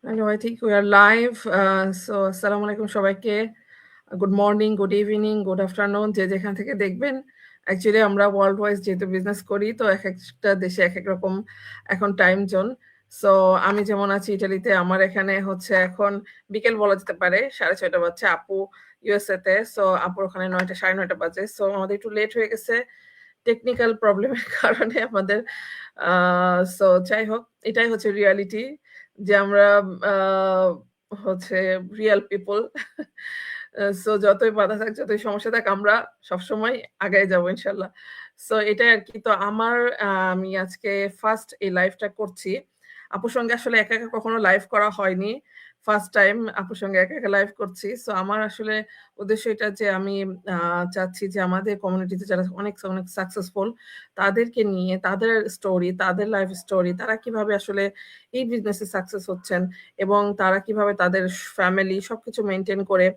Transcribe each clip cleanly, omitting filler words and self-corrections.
Hello, I think we are live. So, আসসালামু আলাইকুম সবাইকে। Good morning, good evening, good afternoon যে যেখান থেকে দেখবেন। অ্যাকচুয়ালি আমরা ওয়ার্ল্ড ওয়াইজ যেহেতু বিজনেস করি তো একেকটা দেশে একেক রকম এখন টাইম জোন। সো আমি যেমন আছি ইটালিতে, আমার এখানে হচ্ছে এখন বিকেল বলা যেতে পারে 6:30 বাজছে। আপু ইউএসএ তে। সো আপুর ওখানে 9টা 9:30 বাজে। সো আমাদের একটু লেট হয়ে গেছে টেকনিক্যাল প্রবলেমের কারণে আমাদের। সো যাই হোক, এটাই হচ্ছে রিয়ালিটি যে আমরা আ হচ্ছে রিয়াল পিপল। সো যতই বাধা থাক, যতই সমস্যা থাক, আমরা সবসময় আগায়ে যাবো ইনশাআল্লাহ। সো এটাই আরকি। তো আমার আমি আজকে ফার্স্ট এই লাইভটা করছি। আপুর সঙ্গে আসলে একা, একা কখনো লাইভ করা হয়নি। ফার্স্ট টাইম আপুর সঙ্গে একা, একা লাইভ করছি। সো আমার আসলে উদ্দেশ্য এটা যে আমি আ চাচ্ছি যে আমাদের কমিউনিটিতে যারা অনেক, অনেক সাকসেসফুল তাদেরকে নিয়ে তাদের স্টোরি, তাদের লাইফ স্টোরি, তারা কিভাবে আসলে এই বিজনেসে সাকসেস হচ্ছেন এবং তারা কিভাবে তাদের ফ্যামিলি সবকিছু মেইনটেইন করে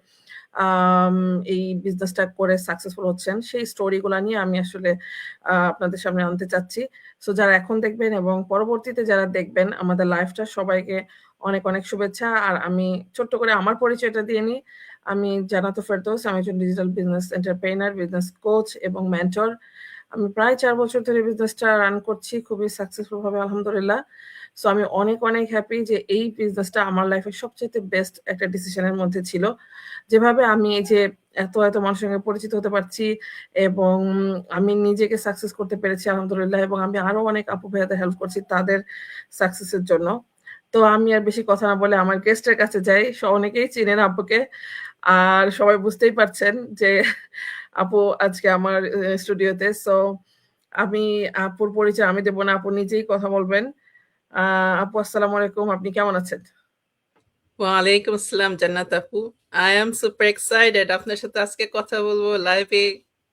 আম এই বিজনেসটা করে সাকসেসফুল হচ্ছেন, সেই স্টোরি গুলা নিয়ে আমি আসলে আপনাদের সামনে আনতে চাচ্ছি। সো যারা এখন দেখবেন এবং পরবর্তীতে যারা দেখবেন আমাদের লাইভটা, সবাইকে অনেক, অনেক শুভেচ্ছা। আর আমি ছোট্ট করে আমার পরিচয়টা দিয়ে নিই। আমি জান্নাতুল ফেরদৌস। আমি একজন digital business entrepreneur, business coach এবং মেন্টর। আমি প্রায় ৪ বছর ধরে বিজনেসটা রান করছি খুবই সাকসেসফুল ভাবে আলহামদুলিল্লাহ। সো আমি অনেক, অনেক হ্যাপি যে এই বিজনেসটা আমার লাইফের সবচাইতে বেস্ট একটা ডিসিশন এর মধ্যে ছিল। যেভাবে আমি এই যে এত, এত মানুষের সঙ্গে পরিচিত হতে পারছি এবং আমি নিজেকে সাকসেস করতে পেরেছি আলহামদুলিল্লাহ, এবং আমি আরো অনেক আপু ভাইয়াদের হেল্প করছি তাদের সাকসেসের জন্য। তো আমি আর বেশি কথা না বলে আমার গেস্টের কাছে যাই। অনেকেই চিনেন আপুকে। আর সবাই বুঝতেই পারছেন যে আপু আজকে আমার স্টুডিওতে। সো আমি আপুর পরিচয় আমি দেব না। আপু নিজেই কথা বলবেন। আ আপু আসসালামু আলাইকুম। আপনি কেমন আছেন? ওয়ালাইকুম আসসালাম জান্নাত আপু। I am super excited আপনার সাথে আজকে কথা বলবো লাইভে।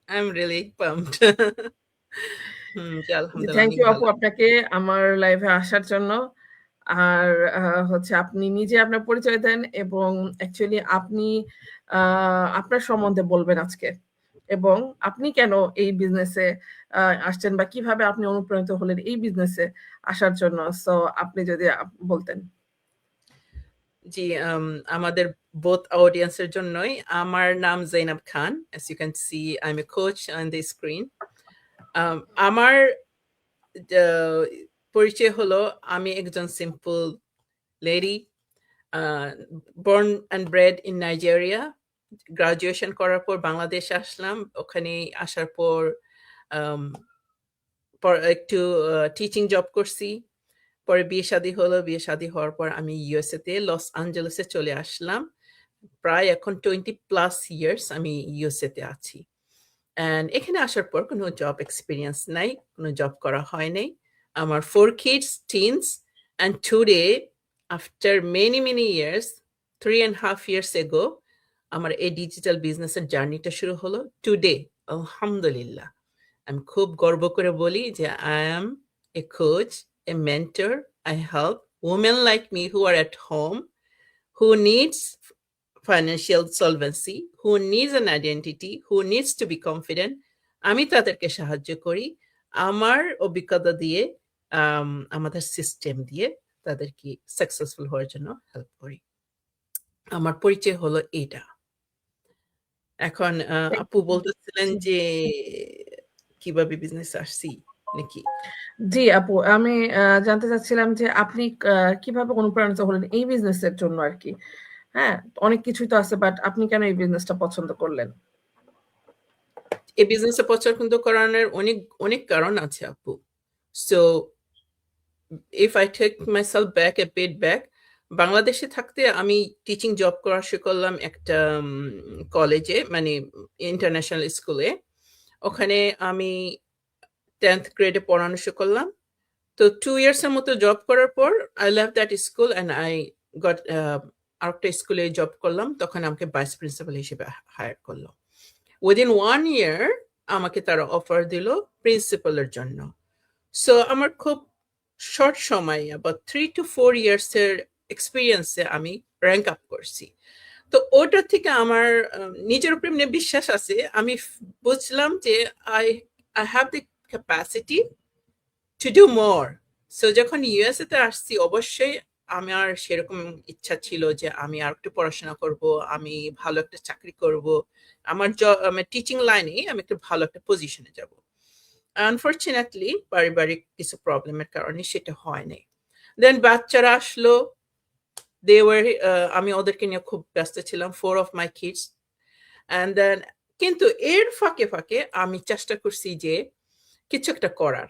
I'm really pumped. জি, জি, আলহামদুলিল্লাহ থ্যাংক অনেক ইউ আপু ভালো। আপনাকে আমার লাইভে আসার জন্য। আর হচ্ছে আপনি নিজে আপনার পরিচয় দেন এবং অ্যাকচুয়ালি আপনি আ আপনার সম্বন্ধে বলবেন আজকে। এবং আপনি কেন এই বিজনেসে আসছেন বা কিভাবে আপনি অনুপ্রাণিত হলেন এই বিজনেসে আসার জন্য। সো আপনি যদি বলতেন। জি, আমাদের both audience এর জন্যই। আমার নাম জাইনাব খান। As you can see, I'm a coach on the screen. আমার আ পরিচয় হলো আমি একজন simple lady, born and bred in Nigeria. Graduation করার পর বাংলাদেশে আসলাম। ওখানে আসার পর আম একটু টিচিং জব করছি। পরে বিয়ে-শাদী হলো। বিয়ে-শাদী হওয়ার পর আমি ইউএসএ তে লস অ্যাঞ্জেলেসে চলে আসলাম। প্রায় এখন 20+ ইয়ার্স আমি ইউএসএ তে আছি। অ্যান্ড এখানে আসার পর কোনো জব এক্সপেরিয়েন্স নাই। কোনো জব করা হয় নাই। আমার 4 kids, teens, and today, after many, many years, 3.5 years ago, আমার এই ডিজিটাল বিজনেসের জার্নিটা শুরু হলো। টুডে, আলহামদুলিল্লাহ, আমি খুব গর্ব করে বলি যে I am a coach, a mentor. I help women like me who are at home, who needs financial solvency, who needs an identity, who needs to be confident. আমি তাদেরকে সাহায্য করি আমার অভিজ্ঞতা দিয়ে, আমাদের সিস্টেম দিয়ে তাদেরকে সাকসেসফুল হওয়ার জন্য হেল্প করি। আমার পরিচয় হলো এইটা। এখন আপু বলতেছিলেন জি। যে কিভাবে বিজনেসে আসছি নাকি? জি, আপু আমি জানতে চাচ্ছিলাম যে আপনি কিভাবে অনুপ্রাণিত হলেন এই বিজনেসের জন্য আরকি? হ্যাঁ? অনেক কিছুই তো আছে, বাট আপনি কেন এই বিজনেসটা পছন্দ করলেন? এই বিজনেসে পছন্দ করানোর অনেক, অনেক কারণ আছে আপু। So, if I take myself back a bit back, বাংলাদেশে থাকতে আমি টিচিং জব করা শুরু করলাম একটা কলেজে, মানে ইন্টারন্যাশনাল স্কুলে। ওখানে আমি 10th গ্রেডে পড়ানো শুরু করলাম। তো 2 ইয়ার্স এর মতো জব করার পর I left that school and I got আরেকটা স্কুলে জব করলাম। তখন আমাকে ভাইস প্রিন্সিপাল হিসেবে হায়ার করলো। Within 1 year আমাকে তারা অফার দিল প্রিন্সিপালের জন্য। সো আমার খুব শর্ট সময়, about 3 to 4 years এর এক্সপেরিয়েন্সে আমি র‍্যাংক আপ করছি। তো ওটা থেকে আমার নিজের উপর এমনি বিশ্বাস আছে। আমি বুঝলাম যে I have the capacity to do more. So যখন ইউএসএ তে আসছি অবশ্যই আমার সেরকম ইচ্ছা ছিল যে আমি আর একটু পড়াশোনা করব, আমি ভালো একটা চাকরি করব, আমার টিচিং লাইনে আমি একটা ভালো একটা পজিশনে যাব। আনফরচুনেটলি পারিবারিক কিছু প্রবলেমের কারণে সেটা হয় নাই। দেন বাচ্চারা আসলো, আমি ওদেরকে নিয়ে খুব ব্যস্ত ছিলাম, 4 of my kids. And then কিন্তু এর ফাঁকে ফাঁকে আমি চেষ্টা করছি যে কিছু একটা করার,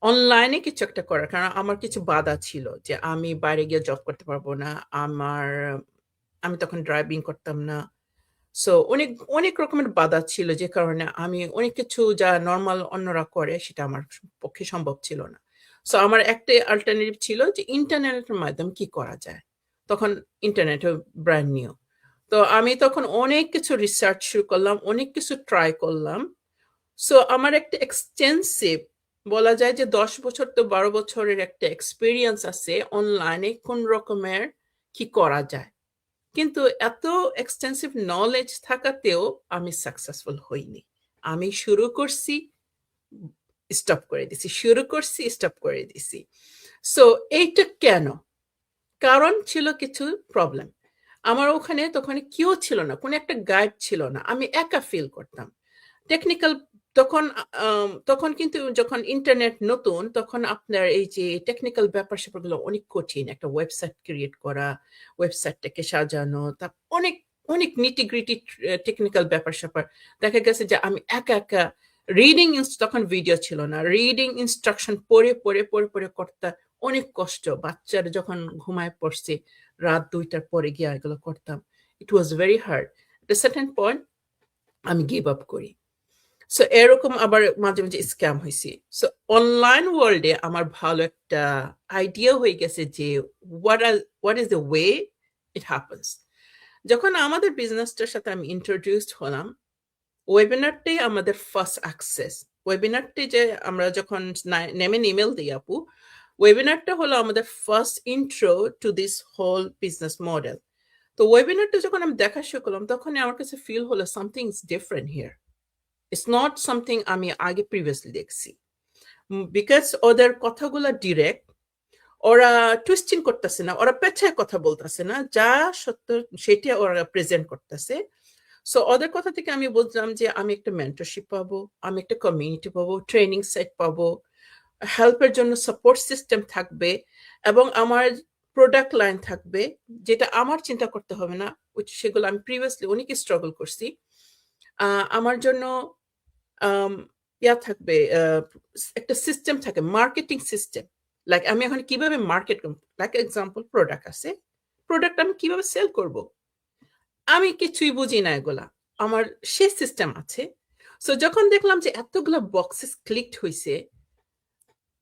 অনলাইনে কিছু একটা করার। কারণ আমার কিছু বাধা ছিল যে আমি বাইরে গিয়ে জব করতে পারবো না, আমি তখন ড্রাইভিং করতাম না। সো অনেক অনেক রকমের বাধা ছিল, যে কারণে আমি অনেক কিছু যা নর্মাল অন্যরা করে সেটা আমার পক্ষে সম্ভব ছিল না। সো আমার একটা অল্টারনেটিভ ছিল যে ইন্টারনেটের মাধ্যমে কি করা যায়। তখন ইন্টারনেট ব্র্যান্ড নিউ, তো আমি তখন অনেক কিছু রিসার্চ শুরু করলাম, অনেক কিছু ট্রাই করলাম। সো আমার একটা এক্সটেন্সিভ, বলা যায় যে 10 বছর তো 12 বছরের একটা এক্সপিরিয়েন্স আছে অনলাইনে কোন রকমের কি করা যায়। কিন্তু এত এক্সটেন্সিভ নলেজ থাকাতেও আমি সাকসেসফুল হইনি। আমি শুরু করছি, স্টপ করে দিছি, শুরু করছি, স্টপ করে দিছি। সো এইটা কেন? কারণ ছিল কিছু প্রবলেম। আমার ওখানে তখন কেউ ছিল না, কোনো একটা গাইড ছিল না, আমি একা ফিল করতাম। টেকনিক্যাল তখন কিন্তু যখন ইন্টারনেট নতুন, তখন আপনার এই যে টেকনিক্যাল ব্যাপার স্যাপারগুলো অনেক কঠিন। একটা ওয়েবসাইট ক্রিয়েট করা, ওয়েবসাইটটাকে সাজানো, তার অনেক অনেক নিটিগ্রিটি টেকনিক্যাল ব্যাপার স্যাপার। দেখা গেছে যে আমি একা একা রিডিং, তখন ভিডিও ছিল না, রিডিং ইনস্ট্রাকশন পড়ে পড়ে পড়ে পড়ে করতে অনেক কষ্ট। বাচ্চারা যখন ঘুমায় পড়ছে রাত 2টার পরে গিয়ে এগুলো করতাম, it was very hard. At certain point আমি গিভ আপ করি। সো এরকম আবার মাঝে মাঝে স্ক্যাম হয়েছে। সো অনলাইন ওয়ার্ল্ডে আমার ভালো একটা আইডিয়া হয়ে গেছে যে what is the way it happens. যখন আমাদের বিজনেসটার সাথে আমি ইন্ট্রোডিউসড হলাম, ওয়েবিনারটাই আমাদের ফার্স্ট অ্যাক্সেস। ওয়েবিনারটি যে আমরা যখন নেমেন ইমেল দিই আপু, ওয়েবিনারটা হলো আমাদের first intro to this whole business model. তো ওয়েবিনারটা যখন আমি দেখা শুরু করলাম, তখন আমার কাছে ফিল হলো something is different here. It's not something আমি আগে প্রিভিয়াসলি দেখছি, বিকজ ওদের কথাগুলো ডিরেক্ট, ওরা টুইস্টিং করতেছে না, ওরা পেছায় কথা বলতেছে না, যা সত্য সেটা ওরা প্রেজেন্ট করতেছে। সো ওদের কথা থেকে আমি বুঝলাম যে আমি একটা মেন্টরশিপ পাবো, আমি একটা কমিউনিটি পাবো, ট্রেনিং সেট পাবো, হেল্পের জন্য সাপোর্ট সিস্টেম থাকবে, এবং আমার প্রোডাক্ট লাইন থাকবে, যেটা আমার চিন্তা করতে হবে না, সেগুলো আমি প্রিভিয়াসলি অনেক স্ট্রাগল করছি। আমার জন্য ইয়া থাকবে, একটা সিস্টেম থাকে, মার্কেটিং সিস্টেম। লাইক আমি এখন কিভাবে মার্কেট, লাইক এক্সাম্পল প্রোডাক্ট আছে, প্রোডাক্ট আমি কিভাবে সেল করব, আমি কিছুই বুঝি না এগুলা, আমার সে সিস্টেম আছে। সো যখন দেখলাম যে এতগুলো বক্সেস ক্লিকড হয়েছে,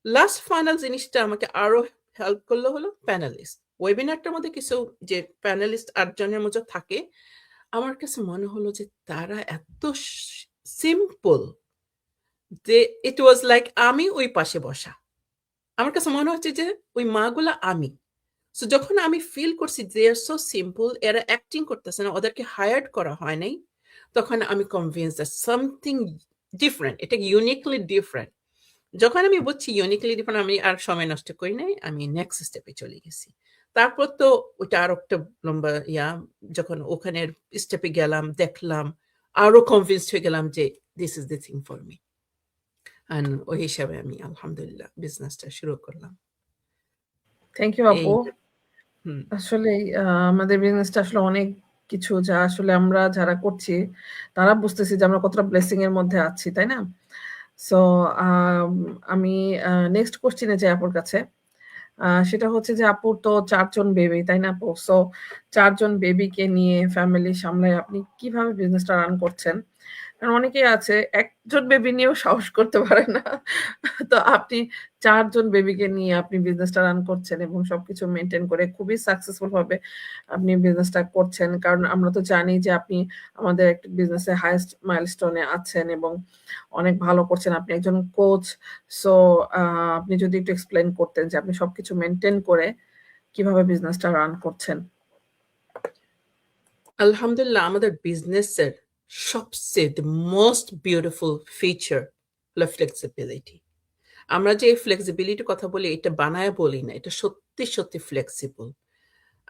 লাস্ট ফাইনাল জিনিসটা আমাকে আরো হেল্প করলো হলো প্যানেলিস্ট। ওয়েবিনারটার মধ্যে কিছু যে প্যানেলিস্ট 8 জনের মতো থাকে, আমার কাছে মনে হলো যে তারা এত সিম্পল যে ইট ওয়াজ লাইক আমি ওই পাশে বসা। আমার কাছে মনে হচ্ছে যে ওই মাগুলা আমি। সো যখন আমি ফিল করছি দে আর সো সিম্পল, এরা অ্যাক্টিং করতেছে না, ওদেরকে হায়ার্ড করা হয় নাই, তখন আমি কনভিন্স দ্যাট সামথিং ডিফারেন্ট, এটা ইউনিকলি ডিফারেন্ট। যখন আমি বুঝছি ইউনিকলি ডিফারেন্ট, আমি আর সময় নষ্ট করি নাই, আমি নেক্সট স্টেপে চলে গেছি। তারপর তো ওইটা আরো একটা লম্বা যখন ওখানে স্টেপে গেলাম, দেখলাম, আরো কনভিন্সড হয়ে গেলাম যে this is the thing for me. And ওই হিসাবে আমি আলহামদুলিল্লাহ বিজনেসটা শুরু করলাম। থ্যাংক ইউ আপু। আসলে আমাদের বিজনেসটা আসলে অনেক কিছু, যা আসলে আমরা যারা করছি তারা বুঝতেছি যে আমরা কতটা ব্লেসিং এর মধ্যে আছি, তাই না? সো আমি নেক্সট কোশ্চেনে যাই আপুর কাছে। সেটা হচ্ছে যে আপুর তো 4 জন বেবি, তাই না আপু? সো 4 জন বেবিকে নিয়ে ফ্যামিলি সামলায় আপনি কিভাবে বিজনেসটা রান করছেন? কারণ অনেকেই আছে একজন বেবি নিয়েও সাহস করতে পারে না। তো আপনি 4 জন বেবিকে নিয়ে আপনি বিজনেসটা রান করছেন এবং সবকিছু মেইনটেইন করে খুবই সাকসেসফুল ভাবে আপনি বিজনেসটা করছেন। কারণ আমরা তো জানি যে আপনি আমাদের একটা বিজনেসের হাইয়েস্ট মাইলস্টোনে আছেন এবং অনেক ভালো করছেন। আপনি একজন কোচ। সো আপনি যদি একটু এক্সপ্লেইন করতেন যে আপনি সবকিছু মেইনটেইন করে কিভাবে বিজনেসটা রান করছেন? আলহামদুলিল্লাহ, আমাদের বিজনেসের সবচেয়ে the most beautiful feature হলো flexibility. আমরা যে ফ্লেক্সিবিলিটি কথা বলি এটা বানায় বলি না, এটা সত্যি সত্যি ফ্লেক্সিবল।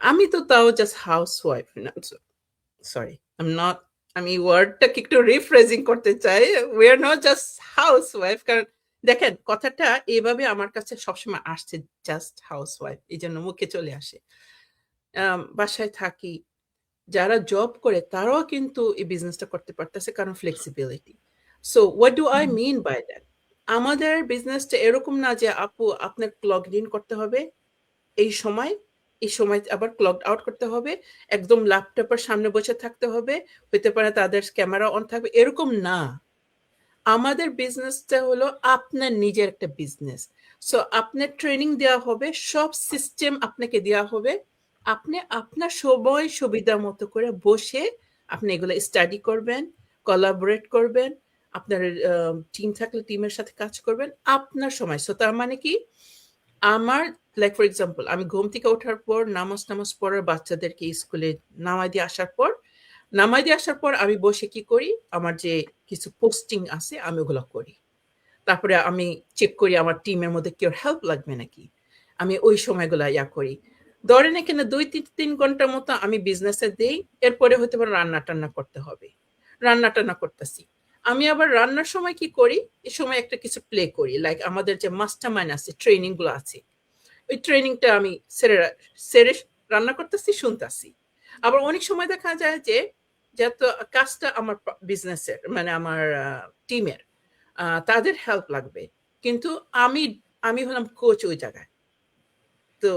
আমি তো তাও জাস্ট হাউসওয়াইফ না, সরি আই এম নট, আমি ওয়ার্ডটাকে একটু রিফ্রেজিং করতে চাই, we are not just housewife. কারণ দেখেন কথাটা এভাবে আমার কাছে সবসময় আসছে, জাস্ট হাউসওয়াইফ, এই জন্য মুখে চলে আসে। বাসায় থাকি, যারা জব করে তারাও কিন্তু এই বিজনেসটা করতে পারতেছে, কারণ flexibility. So what do I mean by that? আমাদের বিজনেসটা এরকম না যে আপু আপনার ক্লক ইন করতে হবে এই সময়, এই সময় আবার ক্লক আউট করতে হবে, একদম ল্যাপটপের সামনে বসে থাকতে হবে, হইতে পারে তাদের ক্যামেরা অন থাকবে, এরকম না। আমাদের বিজনেসটা হলো আপনার নিজের একটা বিজনেস। সো আপনার ট্রেনিং দেওয়া হবে, সব সিস্টেম আপনাকে দেওয়া হবে, আপনি আপনার সময় সুবিধা মতো করে বসে আপনি এগুলো স্টাডি করবেন, কোলাবোরেট করবেন, আপনার টিম থাকলে টিমের সাথে কাজ করবেন আপনার সময়। সো তার মানে কি, আমার লাইক ফর এক্সাম্পল, আমি ঘুম থেকে ওঠার পর নামাজ পড়ার বাচ্চাদেরকে স্কুলে নামাই দিয়ে আসার পর আমি বসে কি করি, আমার যে কিছু পোস্টিং আছে আমি ওগুলো করি। তারপরে আমি চেক করি আমার টিমের মধ্যে কেউ হেল্প লাগবে নাকি, আমি ওই সময়গুলো করি। ধরেন এখানে 2-3 ঘন্টার মতো আমি বিজনেসে দেই, এরপরে হয়তো রান্না টান্না করতে হবে, রান্না টান্না করতেছি। আমি আবার রান্নার সময় কি করি, এই সময় একটা কিছু প্লে করি, লাইক আমাদের যে মাস্টার মাইন্ড আছে, ট্রেনিং গুলো আছে, ওই ট্রেনিংটা আমি সেরে রান্না করতেছি, শুনতেছি। আবার অনেক সময় দেখা যায় যে যেহেতু কাজটা আমার বিজনেসের মানে আমার টিমের, তাদের হেল্প লাগবে, কিন্তু আমি আমি হলাম কোচ ওই জায়গায়। তো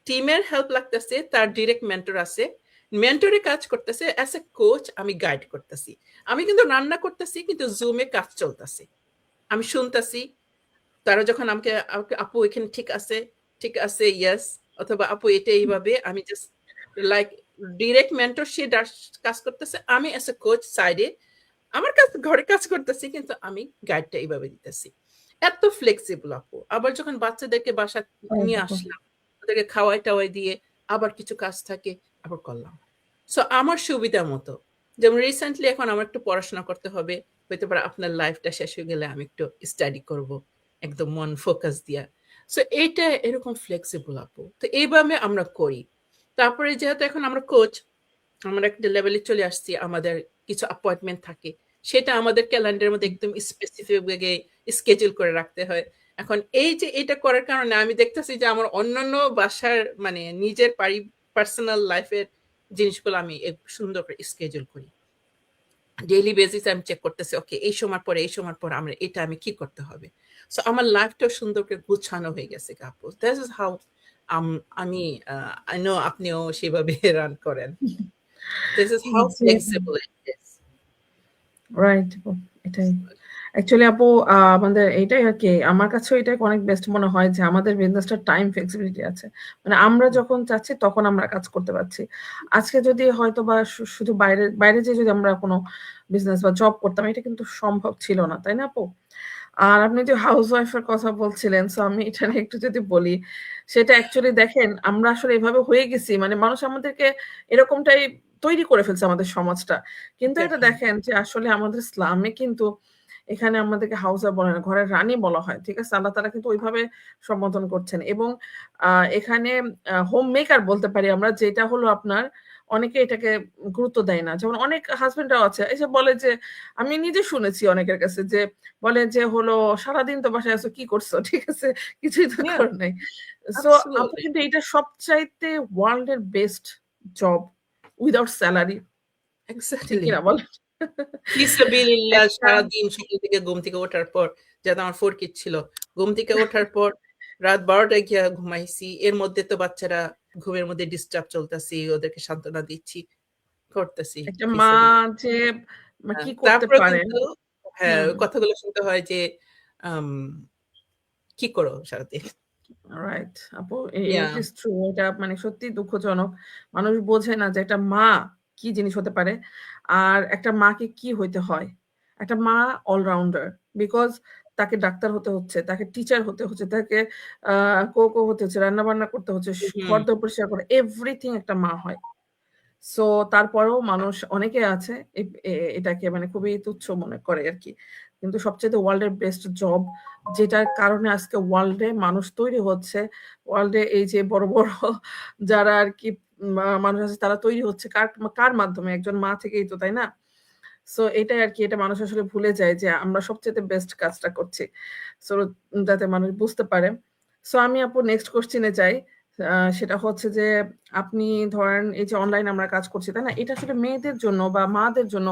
টিমের হেল্প লাগতেছে, তার ডিরেক্ট মেন্টর আছে, মেন্টরে কাজ করতেছে, অ্যাজ এ কোচ আমি গাইড করতেছি। আমি কিন্তু রান্না করতেছি, কিন্তু জুমে কাজ চলতেছে, আমি শুনতেছি। তারা যখন আমাকে আপু এখানে ঠিক আছে ইয়েস, অথবা আপু এটা এইভাবে, আমি জাস্ট লাইক ডিরেক্ট মেন্টর, সে কাজ করতেছে, আমি অ্যাজ এ কোচ সাইডে আমার কাজ ঘরে কাজ করতেছি, কিন্তু আমি গাইডটা এইভাবে দিতেছি। এত ফ্লেক্সিবল আপু। আবার যখন বাচ্চাদেরকে বাসা নিয়ে আসলাম, ওদেরকে খাওয়াই টাওয়াই দিয়ে আবার কিছু কাজ থাকে, আবার করলাম। সো আমার সুবিধা মতো, যেমন রিসেন্টলি এখন আমার একটু পড়াশোনা করতে হবে, হইতে পারে আপনার লাইফটা শেষ হয়ে গেলে আমি একটু স্টাডি করব, একদম মন ফোকাস দিয়া। সো এইটা এরকম ফ্লেক্সিবল আপু। তো এইভাবে আমরা করি। তারপরে যেহেতু এখন আমরা কোচ, আমরা একটা লেভেলে চলে আসছি, আমাদের কিছু অ্যাপয়েন্টমেন্ট থাকে, সেটা আমাদের ক্যালেন্ডারের মধ্যে একদম স্পেসিফিক ভাবে স্কেজুল করে রাখতে হয়। এখন এই যে এটা করার কারণে আমি দেখতেছি যে আমার অন্যান্য বাসার মানে নিজের পার্সোনাল লাইফের জিনিসগুলো আমি সুন্দর করে স্কেজুল করি। ডেইলি বেসিস আমি চেক করতেছি, ওকে এই সময় পর আমরা এটা আমি কি করতে হবে। সো আমার লাইফটাও সুন্দর করে গুছানো হয়ে গেছে আপু। দিস ইজ হাউ আমি আই নো আপনিও সেভাবে রান করেন। This is how flexible it is. Right আপু, এটাই অ্যাকচুয়ালি আপু, আমাদের এইটাই আর কি, আমার কাছেও এটাই অনেক বেস্ট মনে হয় যে আমাদের বিজনেসটা টাইম ফ্লেক্সিবিলিটি আছে, মানে আমরা যখন চাচ্ছি তখন আমরা কাজ করতে পারছি। আজকে যদি হয়তো বা শুধু বাইরে বাইরে যে যদি আমরা কোনো বিজনেস বা জব করতাম, এটা কিন্তু সম্ভব ছিল না, তাই না আপু? আর আপনি যে হাউস ওয়াইফের কথা বলছিলেন, সো আমি এটা নিয়ে একটু যদি বলি, সেটা অ্যাকচুয়ালি দেখেন আমরা আসলে এভাবে হয়ে গেছি, মানে মানুষ আমাদেরকে এরকমটাই তৈরি করে ফেলছে আমাদের সমাজটা। কিন্তু এটা দেখেন যে আসলে আমাদের ইসলামে কিন্তু এখানে আমাদেরকে হাউস ওয়াইফ বলে না, ঘরের রানী বলা হয়। ঠিক আছে? আল্লাহ তাআলা কিন্তু ওইভাবে সম্বোধন করছেন, এবং এখানে হোম মেকার বলতে পারি আমরা, যেটা হলো আপনার অনেকে এটাকে গুরুত্ব দেয় না। যেমন অনেক হাসব্যান্ডরাও আছে এসে বলে যে, আমি নিজে শুনেছি অনেকের কাছে যে বলে যে হলো, "সারাদিন তো বাসায় আছো, কি করছো?" ঠিক আছে? কিছুই তো Yeah, করো নাই। সো আপু absolutely. কিন্তু এটা সবচাইতে ওয়ার্লড এর বেস্ট জব উইথআউট সেলারি। ঠিক Exactly. কিনা বলেন? ফিসাবিলিল্লাহ, একটা সারাদিন সকাল থেকে ঘুম থেকে ওঠার পর, যাতে আমার 4 কিড ছিল। ঘুম থেকে ওঠার পর রাত 12 টায় গিয়া ঘুমাইছি। এর মধ্যে তো বাচ্চারা ঘুমের মধ্যে ডিস্টার্ব চলতেছি, ওদেরকে সান্ত্বনা দিচ্ছি, করতেছি একটা মা ফিসাবিলিল্লাহ। যে কি করতে তারপরেও পারেন। কিন্তু হ্যাঁ, হুম। ওই কথাগুলো শুনতে হয় যে আম কি করো সারাদিন? রাইট আপু, ইট Yeah. Is true. এটা মানে সত্যিই দুঃখজনক। মানুষ বোঝে না যে একটা মা কি জিনিস হতে পারে। আর একটা মাকে কি হইতে হয়। একটা মা অলরাউন্ডার। বিকজ তাকে ডাক্তার হতে হচ্ছে, তাকে টিচার হতে হচ্ছে, তাকে আ কো হতে হচ্ছে, রান্না-বান্না করতে হচ্ছে, হুম। ঘর-দোর পরিষ্কার করে। এভরিথিং একটা মা হয়। সো তারপরেও মানুষ অনেকে আছে এটাকে মানে খুবই তুচ্ছ মনে করে আরকি। কিন্তু সবচাইতে ওয়ার্লড এর বেস্ট জব যেটার কারণে আজকে ওয়ার্ল্ডে মানুষ তৈরি হচ্ছে। ওয়ার্ল্ডে এই যে বড়, বড় যারা আরকি মানুষ আছে তারা তৈরি হচ্ছে কার মাধ্যমে? একজন মা থেকেই তো, তাই না? সো এটাই আরকি, এটা মানুষ আসলে ভুলে যায় যে আমরা সবচাইতে বেস্ট কাজটা করছি। সো যাতে মানুষ বুঝতে পারে। সো আমি আপু নেক্সট কোয়েশ্চেন এ যাই। সেটা হচ্ছে যে আপনি ধরেন এই যে অনলাইন আমরা কাজ করছি, তাই না? এটা আসলে মেয়েদের জন্য বা মাদের জন্য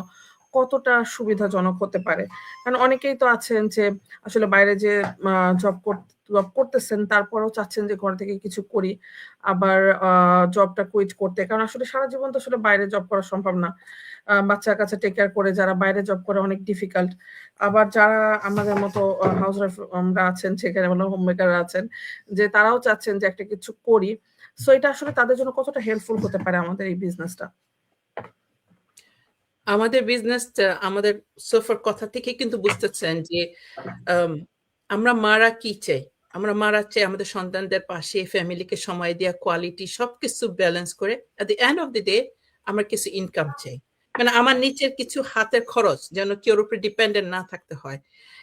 কতটা সুবিধাজনক হতে পারে? কারণ অনেকেই তো আছেন যে আসলে বাইরে যে আ জব কর জব করতেছেন তারপরেও চাচ্ছেন যে ঘর থেকে কিছু করি। আবার জবটা কুইট করতে। কারণ আসলে সারা জীবন তো আসলে বাইরে জব করা সম্ভব না। বাচ্চা-কাচ্চা টেক কেয়ার করে যারা বাইরে জব করে অনেক ডিফিকাল্ট। আবার যারা আমাদের মতো হাউসওয়াইফ আমরা আছেন, সেখানে হলো হোমমেকাররা আছেন, যে তারাও চাচ্ছেন যে একটা কিছু করি। সো এটা আসলে তাদের জন্য কতটা হেল্পফুল হতে পারে আমাদের এই বিজনেসটা? আমাদের বিজনেসটা আমাদের সোফার কথা থেকে কিন্তু বুঝতেছেন যে আম আমরা মারা কি চাই? আমরা মারা চাই আমাদের সন্তানদের পাশে ফ্যামিলিকে সময় দেয়া, কোয়ালিটি সবকিছু ব্যালেন্স করে at the end of the day আমার কিছু ইনকাম চাই। মানে আমার নিচের কিছু হাতের খরচ যেন কেউর উপরে ডিপেন্ডেন্ট না থাকতে হয়।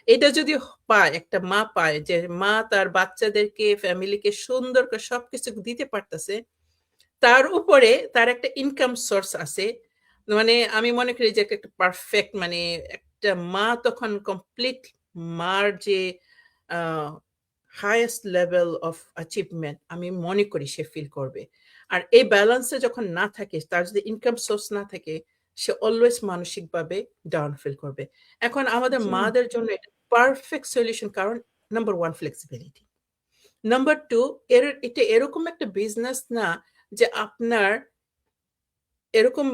এটা যদি পায়, একটা মা পায় যে মা তার বাচ্চাদেরকে, ফ্যামিলিকে সুন্দর করে সবকিছু দিতে পারতেছে, তার উপরে তার একটা ইনকাম সোর্স আছে। মানে আমি মনে করি যে একটা পারফেক্ট, মানে একটা মা তখন কমপ্লিট, মার যে আ হাইয়েস্ট লেভেল অফ অ্যাচিভমেন্ট আমি মনে করি সে ফিল করবে। আর এই ব্যালেন্সে যখন না থাকে, তার যদি ইনকাম সোর্স না থাকে, সে অলওয়েজ মানসিকভাবে ডাউন ফিল করবে। এখন আমাদের জি, মাদের জন্য এটা পারফেক্ট সলিউশন, কারণ নাম্বার 1 ফ্লেক্সিবিলিটি। নাম্বার 2, এটা এরকম একটা বিজনেস না যে আপনার এরকম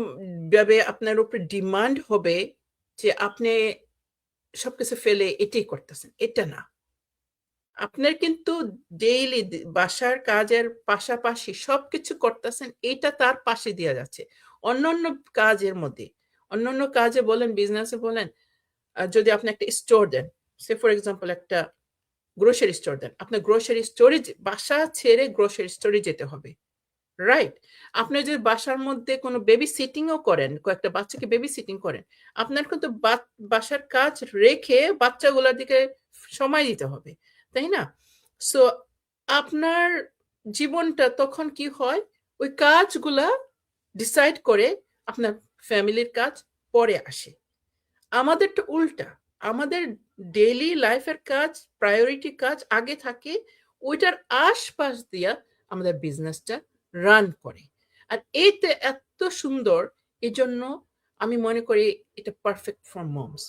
ভাবে আপনার উপরে ডিমান্ড হবে যে আপনি সবকিছু ফেলে এটাই করতেছেন। এটা না। আপনার কিন্তু ডেইলি বাসার কাজের পাশাপাশি সবকিছু করতেছেন, এটা তার পাশে দিয়া যাচ্ছে। অন্যান্য কাজের মধ্যে, অন্যান্য কাজে বলেন, বিজনেসে বলেন, যদি আপনি একটা স্টোর দেন, সে ফর এক্সাম্পল একটা গ্রোসারি স্টোর দেন। আপনার গ্রোসারি স্টোরে বাসা ছেড়ে গ্রোসারি স্টোরে যেতে হবে। রাইট? আপনি যদি বাসার মধ্যে কোনো বেবি সিটিং ও করেন, কয়েকটা বাচ্চাকে বেবি সিটিং করেন, আপনার কিন্তু বাসার কাজ রেখে বাচ্চাগুলার দিকে সময় দিতে হবে। তাই না? সো আপনার জীবনটা তখন কি হয়? ওই কাজগুলা ডিসাইড করে আপনার ফ্যামিলির কাজ পরে আসে। আমাদেরটা উল্টা। আমাদের ডেইলি লাইফের কাজ, প্রায়োরিটি কাজ আগে থাকে। ওইটার আশপাশ দিয়া আমাদের বিজনেসটা রান করে। আর এইটা এত সুন্দর, এজন্য আমি মনে করি এটা পারফেক্ট ফর মমস।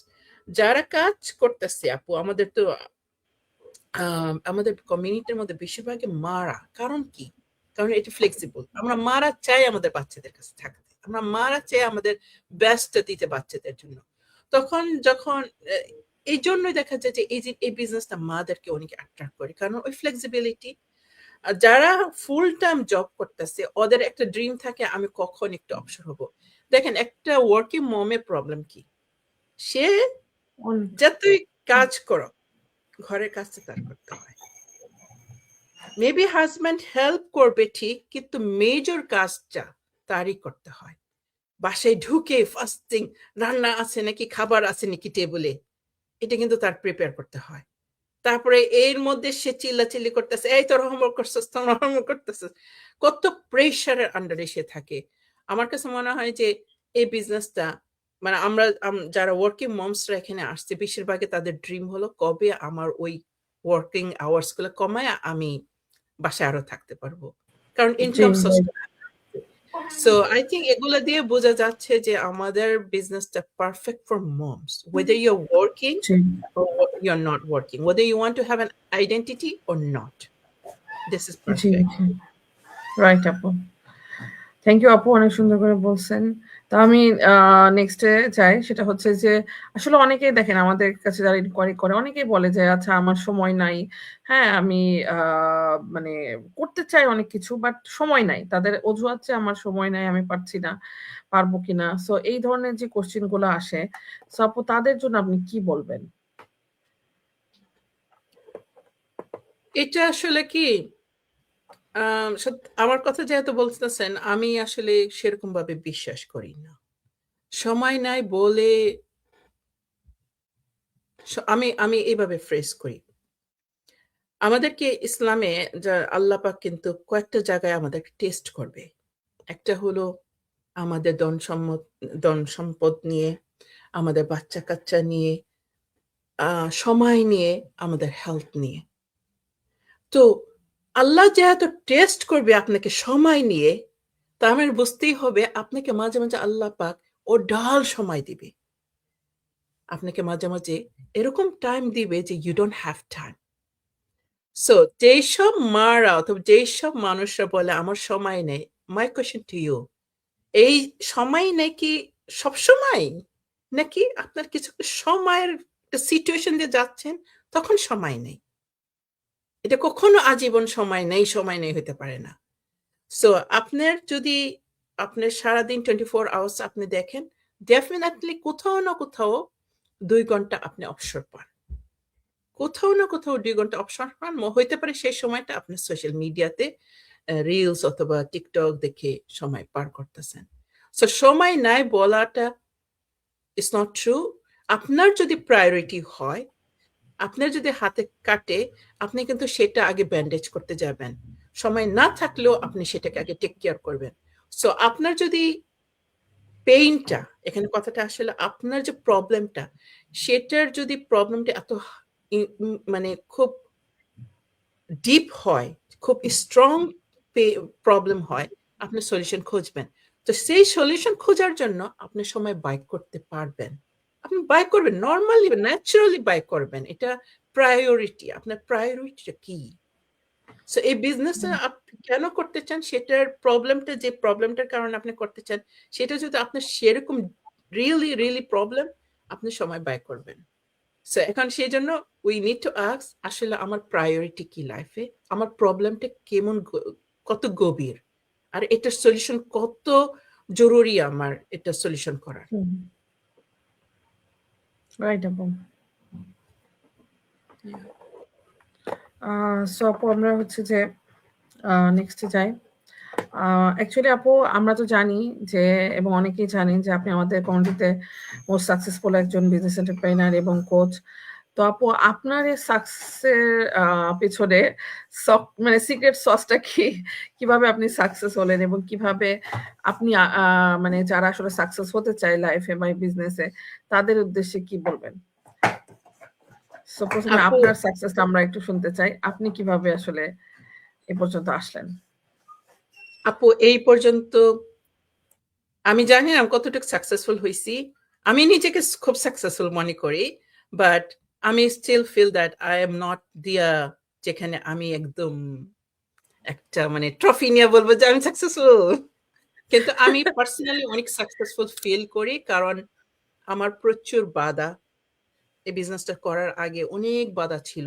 যারা কাজ করতেছে আপু, আমাদের তো আমাদের কমিউনিটির মধ্যে বেশিরভাগই মারা। কারণ কি? কারণ এটা ফ্লেক্সিবল। আমরা মারা চাই আমাদের বাচ্চাদের কাছে থাকতে। আমরা মারা চাই আমাদের বেস্টটা দিতে বাচ্চাদের জন্য। তখন যখন এইজন্যই দেখা যায় যে এই বিজনেসটা মাদেরকে অনেক অ্যাট্রাক্ট করে। কারণ ওই ফ্লেক্সিবিলিটি। যারা ফুল টাইম জব করতেছে, ওদের একটা ড্রিম থাকে আমি কখন একটু অবসর হব। দেখেন একটা ওয়ার্কিং মমের প্রবলেম কি? সে অন যতই কাজ করো, ঘরের কাজটা তার করতে হয়। মেবি হাজব্যান্ড হেল্প করবে ঠিক, কিন্তু মেজর কাজটা তারই করতে হয়। বাসায় ঢুকে ফার্স্ট থিং রান্না আছে নাকি, খাবার আছে নাকি টেবলে, এটা কিন্তু তার প্রিপেয়ার করতে হয়। তারপরে এর মধ্যে সে চিল্লাচিল্লি করতেছে, এই তোর হোমওয়ার্ক করছিস, তোর হোমওয়ার্ক করতেছিস। কত প্রেশারের আন্ডারে সে থাকে। আমার কাছে মনে হয় যে এই বিজনেসটা, মানে আমরা যারা ওয়ার্কিং মমসরা এখানে আসছে, বেশিরভাগই তাদের ড্রিম হলো কবে আমার ওই ওয়ার্কিং আওয়ার্স গুলো কমায় আমি বাসায় আরো থাকতে পারবো। কারণ জি, income source. Right. So I think এগুলা দিয়ে বোঝা যাচ্ছে যে আমাদের বিজনেসটা perfect for moms. Whether you're working জি, or you're not working, whether you want to have an identity or not, this is G, perfect. G. Right আপু। Thank you আপু, অনেক সুন্দর করে বলছেন। তো আমি নেক্সট এ যাই। সেটা হচ্ছে যে আসলে অনেকেই দেখেন আমাদের কাছে যারা ইনকোয়ারি করে অনেকেই বলে যে, "আচ্ছা আমার সময় নাই। হ্যাঁ, আমি আ মানে করতে চাই অনেক কিছু বাট সময় নাই।" তাদের অজুহাত যে আমার সময় নাই, আমি পারছি না, পারবো কিনা। সো এই ধরনের যে কোয়েশ্চেন গুলো আসে, সো আপু তাদের জন্য আপনি কি বলবেন? এটা আসলে কি, আমার কথা যেহেতু বলতেছেন, আমি আসলে সেরকম ভাবে বিশ্বাস করি না। সময় নাই বলে আমি আমি এভাবে ফ্রেজ করি। আমাদেরকে ইসলামে আল্লাহ পাক কিন্তু কয়েকটা জায়গায় আমাদেরকে টেস্ট করবে। একটা হলো আমাদের ধন সম্পদ নিয়ে, আমাদের বাচ্চা-কাচ্চা নিয়ে, সময় নিয়ে, আমাদের হেলথ নিয়ে। তো আল্লাহ যেহেতু টেস্ট করবে আপনাকে সময় নিয়ে, তার মানে বুঝতেই হবে আপনাকে মাঝে, মাঝে আল্লাহ পাক অঢাল সময় দিবে। আপনাকে মাঝে, মাঝে এরকম টাইম দিবে যে you don't have time. So যেইসব মারা অথবা যেইসব মানুষরা বলে আমার সময় নেই, my question to you, এই সময় নেই কি সবসময়? নাকি আপনার কিছু সময়ের একটা সিচুয়েশন দিয়ে যাচ্ছেন, তখন সময় নেই? এটা কখনো আজীবন সময় নেই হইতে পারে না। সো আপনার যদি আপনার সারাদিন 24 আওয়ার্স আপনি দেখেন, ডেফিনিটলি কোথাও না কোথাও ২ ঘন্টা আপনি অবসর পান। কোথাও না কোথাও ২ ঘন্টা অবসর পান। হইতে পারে সেই সময়টা আপনি সোশ্যাল মিডিয়াতে রিলস অথবা TikTok দেখে সময় পার করতেছেন। সো সময় নাই বলাটা ইটস নট ট্রু। আপনার যদি প্রায়োরিটি হয়, আপনার যদি হাতে কাটে, আপনি কিন্তু সেটা আগে ব্যান্ডেজ করতে যাবেন। সময় না থাকলেও আপনি সেটাকে আগে টেক কেয়ার করবেন। সো আপনার যদি পেইনটা, এখানে কথাটা আসলে আপনার যে প্রবলেমটা, সেটার যদি প্রবলেমটা এত মানে খুব ডিপ হয়, খুব স্ট্রং প্রবলেম হয়, আপনি সলিউশন খুঁজবেন। তো সেই সলিউশন খোঁজার জন্য আপনি সময় ব্যয় করতে পারবেন। আপনি ব্যয় করবেন, নরমালি ন্যাচারালি ব্যয় করবেন। এটা প্রায়োরিটি। আপনার প্রায়োরিটিটা কি? সো এই বিজনেসটা আপনি কেন করতে চান সেটার প্রবলেমটা, যে প্রবলেমটার কারণে আপনি করতে চান, সেটা যদি আপনার সেরকম রিয়েলি প্রবলেম, আপনি সময় ব্যয় করবেন। সো এখন সেজন্য উই নিড টু আস্ক আসলে আমার প্রায়োরিটি কি লাইফে? আমার প্রবলেমটা কত গভীর? আর এটার সলিউশন কত জরুরি আমার এটা সলিউশন করার? রাইট আপু। সো আপু আমরা হচ্ছে যে নেক্সটে যাই। অ্যাকচুয়ালি আপু আমরা তো জানি যে, এবং অনেকেই জানি যে আপনি আমাদের কমিউনিটিতে মোস্ট সাকসেসফুল একজন বিজনেস এন্টারপ্রেনার এবং কোচ। তো আপু আপনার এই সাকসেসের পেছনে মানে সিক্রেট সসটা কি? কিভাবে আপনি সাকসেস হলেন এবং কিভাবে আপনি মানে যারা আসলে সাকসেস হতে চায় লাইফে বা বিজনেসে, তাদের উদ্দেশ্যে কি বলবেন? সো প্রথমে আপু আপনার সাকসেসটা আমরা একটু শুনতে চাই। আপনি কিভাবে আসলে এ পর্যন্ত আসলেন? আপু এই পর্যন্ত আমি জানি না আমি কতটুকু সাকসেসফুল হইছি। আমি নিজেকে খুব সাকসেসফুল মনে করি। বাট আমি still feel that I am not যেখানে আমি একদম একটা মানে ট্রফি নিয়ে বলব যে আমি সাকসেসফুল। কিন্তু আমি পার্সোনালি অনেক সাকসেসফুল ফিল করি, কারণ আমার প্রচুর বাধা। এই বিজনেসটা করার আগে অনেক বাধা ছিল।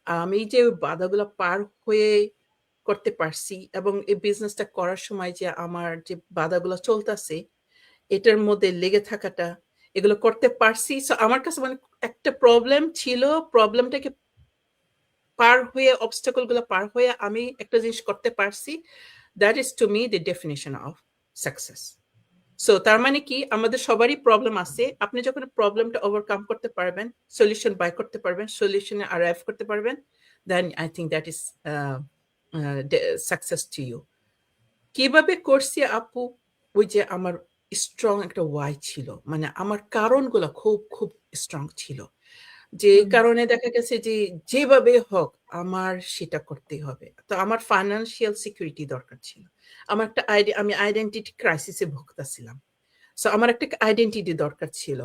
আমি যে ওই বাধাগুলো পার হয়ে করতে পারছি, এবং এই বিজনেসটা করার সময় যে আমার যে বাধাগুলো চলতেছে, এটার মধ্যে লেগে থাকাটা, এগুলো করতে পারছি। সো আমার কাছে মানে একটা প্রবলেম ছিল, প্রবলেমটাকে পার হয়ে, অবস্টাকল গুলো পার হয়ে আমি একটা জিনিস করতে পারছি। That is to me the definition of success. So তার মানে কি, আমাদের সবারই প্রবলেম আছে। আপনি যখন প্রবলেমটা ওভারকাম করতে পারবেন, সলিউশন বাই করতে পারবেন, সলিউশনে অ্যারাইভ করতে পারবেন, then I think that is success to you. কিভাবে করছি আপু? ওই যে আমার স্ট্রং একটা ওয়াই ছিল, মানে আমার কারণগুলো খুব স্ট্রং ছিল, যে কারণে দেখা গেছে যে যেভাবে হোক আমার সেটা করতেই হবে। তো আমার ফাইন্যান্সিয়াল সিকিউরিটি দরকার ছিল। আমার একটা আমি আইডেন্টিটি ক্রাইসিসে ভুগতেছিলাম। সো আমার একটা আইডেন্টিটি দরকার ছিল।